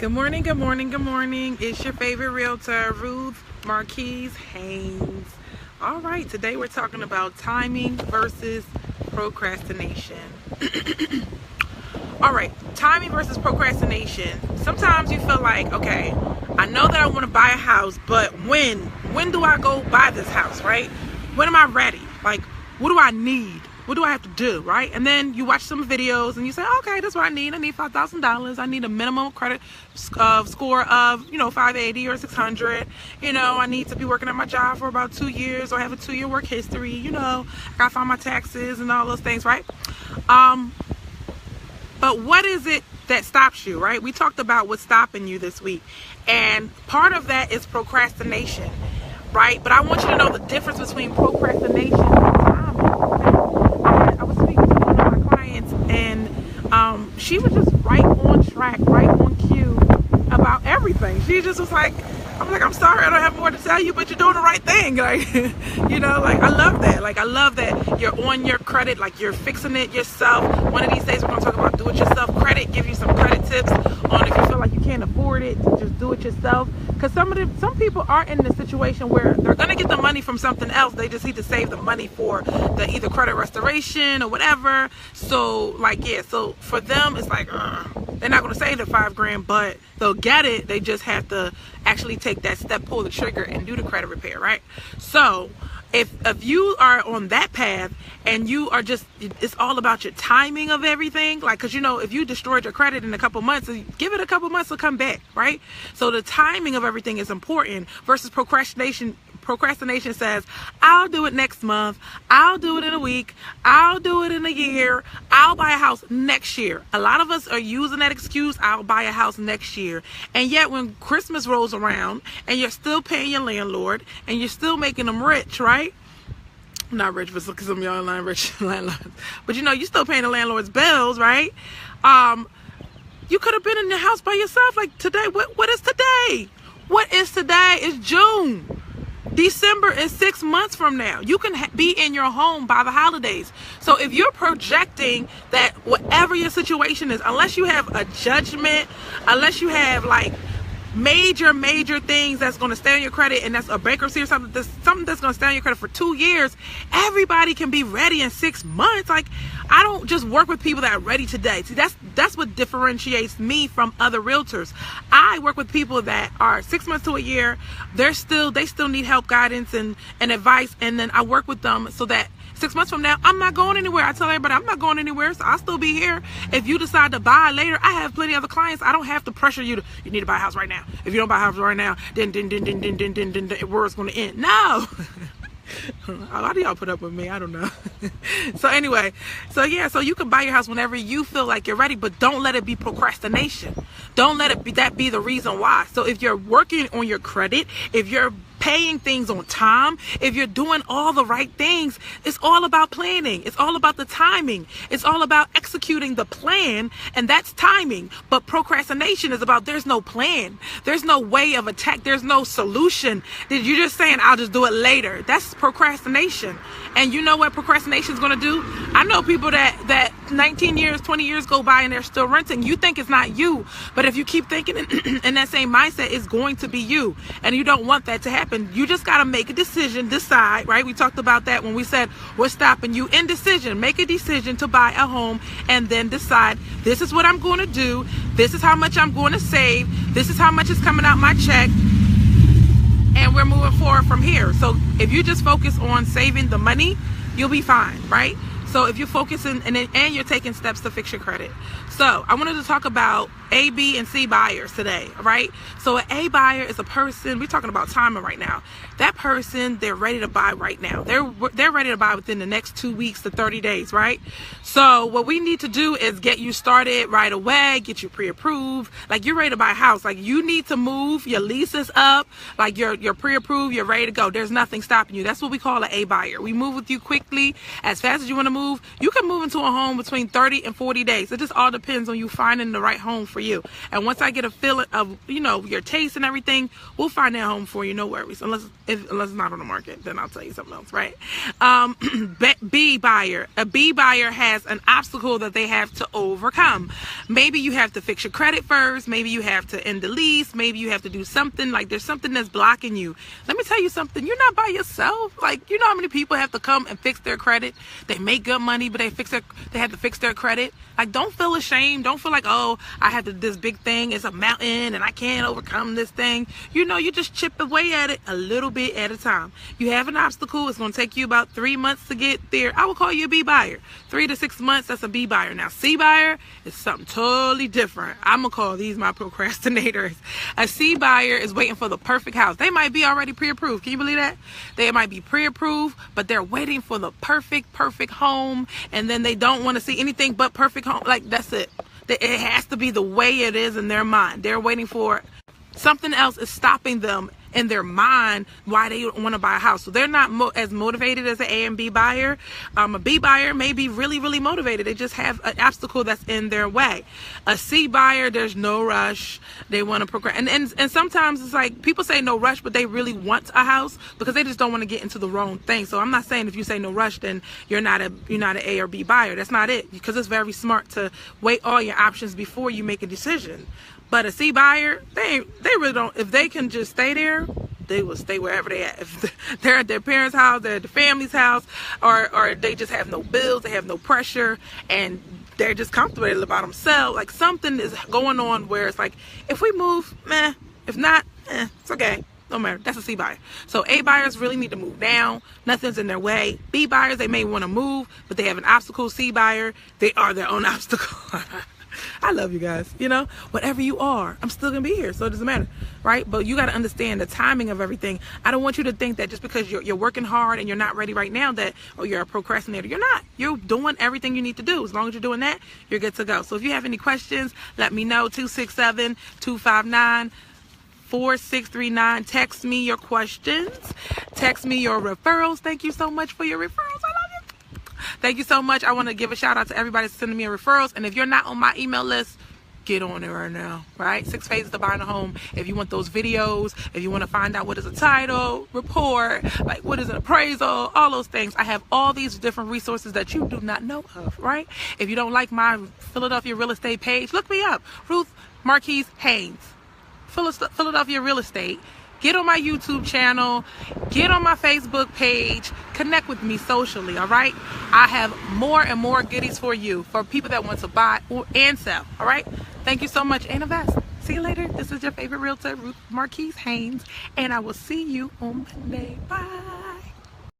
Good morning, good morning, good morning. It's your favorite realtor, Ruth Marquise Haynes. All right, today we're talking about timing versus procrastination. All right, timing versus procrastination. Sometimes you feel like, okay, I know that I want to buy a house, but when do I go buy this house, right? When am I ready? Like, what do I need? What do I have to do, right? And then you watch some videos and you say, okay, that's what I need. I need $5,000. I need a minimum credit score of, 580 or 600. I need to be working at my job for about 2 years or have a 2-year work history. I got to file my taxes and all those things, right? But what is it that stops you, right? We talked about what's stopping you this week. And part of that is procrastination, right? But I want you to know the difference between procrastination and timing. I was speaking to one of my clients, and she was just right on track, right on cue about everything. She just was like, I'm sorry, I don't have more to tell you, but you're doing the right thing. Like, I love that. Like, I love that you're on your credit, like you're fixing it yourself. One of these days we're going to talk about do-it-yourself credit, give you some credit tips on if you feel like you can't afford it, to just do it yourself. Because some people are in the situation where they're going to get the money from something else. They just need to save the money for the either credit restoration or whatever. So, so for them, it's like, they're not going to save the $5,000, but they'll get it. They just have to actually take that step, pull the trigger, and do the credit repair, right? So if you are on that path and you are just, it's all about your timing of everything, like, because if you destroyed your credit in a couple months, give it a couple months to come back, right? So the timing of everything is important versus procrastination. Procrastination says, I'll do it next month, I'll do it in a week, I'll do it in a year, I'll buy a house next year. A lot of us are using that excuse, I'll buy a house next year. And yet when Christmas rolls around and you're still paying your landlord and you're still making them rich, right? Not rich, but because some of y'all aren't rich landlords. But you're still paying the landlord's bills, right? You could have been in the house by yourself. Like today, what is today? What is today? It's June. December is 6 months from now. You can be in your home by the holidays. So if you're projecting that whatever your situation is, unless you have a judgment, unless you have like major things that's going to stay on your credit, and that's a bankruptcy or something that's going to stay on your credit for 2 years, everybody can be ready in 6 months. Like, I don't just work with people that are ready today. See, that's what differentiates me from other realtors. I work with people that are 6 months to a year. They still need help, guidance, and advice, and then I work with them so that 6 months from now, I'm not going anywhere. I tell everybody I'm not going anywhere, so I'll still be here. If you decide to buy later, I have plenty of other clients. I don't have to pressure you you need to buy a house right now. If you don't buy a house right now, then the world's going to end. No. A lot of y'all put up with me. I don't know. So anyway, so you can buy your house whenever you feel like you're ready, but don't let it be procrastination. Don't let it be the reason why. So if you're working on your credit, if you're paying things on time, if you're doing all the right things, it's all about planning. It's all about the timing. It's all about executing the plan, and that's timing. But procrastination is about there's no plan. There's no way of attack. There's no solution. You're just saying, I'll just do it later. That's procrastination. And you know what procrastination is going to do? I know people that 19 years, 20 years go by and they're still renting. You think it's not you, but if you keep thinking in that same mindset, it's going to be you. And you don't want that to happen. You just got to make a decision, decide, right? We talked about that when we said we're stopping you. Indecision. Make a decision to buy a home and then decide, this is what I'm going to do. This is how much I'm going to save. This is how much is coming out my check. And we're moving forward from here. So if you just focus on saving the money, you'll be fine, right? So if you're focusing and you're taking steps to fix your credit. So I wanted to talk about A, B, and C buyers today, right? So an A buyer is a person, we're talking about timing right now. That person, they're ready to buy right now. They're ready to buy within the next 2 weeks to 30 days, right? So what we need to do is get you started right away, get you pre-approved. Like, you're ready to buy a house. Like, you need to move, your lease is up, like you're pre-approved, you're ready to go. There's nothing stopping you. That's what we call an A buyer. We move with you quickly, as fast as you want to move move. You can move into a home between 30 and 40 days. It just all depends on you finding the right home for you. And once I get a feeling of, you know, your taste and everything, we'll find that home for you. No worries. Unless it's not on the market, then I'll tell you something else, right? B buyer. A B buyer has an obstacle that they have to overcome. Maybe you have to fix your credit first. Maybe you have to end the lease. Maybe you have to do something, like there's something that's blocking you. Let me tell you something. You're not by yourself. Like, you know how many people have to come and fix their credit? They make good money, but they have to fix their credit. Like, don't feel ashamed. Don't feel like, oh, I have this big thing. It's a mountain and I can't overcome this thing. You know, you just chip away at it a little bit at a time. You have an obstacle. It's going to take you about 3 months to get there. I will call you a B buyer. 3 to 6 months, that's a B buyer. Now, C buyer is something totally different. I'm going to call these my procrastinators. A C buyer is waiting for the perfect house. They might be already pre-approved. Can you believe that? They might be pre-approved, but they're waiting for the perfect home, and then they don't want to see anything but perfect home. Like, that's it. It has to be the way it is in their mind. They're waiting for something else is stopping them in their mind why they don't want to buy a house. So they're not as motivated as an A and B buyer. A B buyer may be really motivated. They just have an obstacle that's in their way. A C buyer, there's no rush. They want to procrastinate. And sometimes it's like people say no rush, but they really want a house because they just don't want to get into the wrong thing. So I'm not saying if you say no rush, then you're not an A or B buyer. That's not it, because it's very smart to weigh all your options before you make a decision. But a C buyer, they really don't. If they can just stay there, they will stay wherever they at. If they're at their parents' house, they're at the family's house, or they just have no bills, they have no pressure, and they're just comfortable about themselves. Like, something is going on where it's like, if we move, meh. If not, it's okay. No matter. That's a C buyer. So A buyers really need to move down. Nothing's in their way. B buyers, they may want to move, but they have an obstacle. C buyer, they are their own obstacle. I love you guys. You know, whatever you are, I'm still gonna be here, so it doesn't matter, right? But you got to understand the timing of everything. I don't want you to think that just because you're working hard and you're not ready right now that, oh, you're a procrastinator. You're not. You're doing everything you need to do. As long as you're doing that, you're good to go. So if you have any questions, let me know. 267-259-4639. Text me your questions. Text me your referrals. Thank you so much for your referrals. I love you. Thank you so much. I want to give a shout out to everybody sending me referrals. And if you're not on my email list, get on it right now, right? 6 Phases to Buying a Home. If you want those videos, if you want to find out what is a title report, like what is an appraisal, all those things, I have all these different resources that you do not know of, right? If you don't like my Philadelphia real estate page, look me up. Ruth Marquise Haynes, Philadelphia Real Estate. Get on my YouTube channel, get on my Facebook page, connect with me socially, all right? I have more and more goodies for you, for people that want to buy and sell, all right? Thank you so much, and invest. See you later. This is your favorite realtor, Ruth Marquise Haynes, and I will see you on Monday. Bye.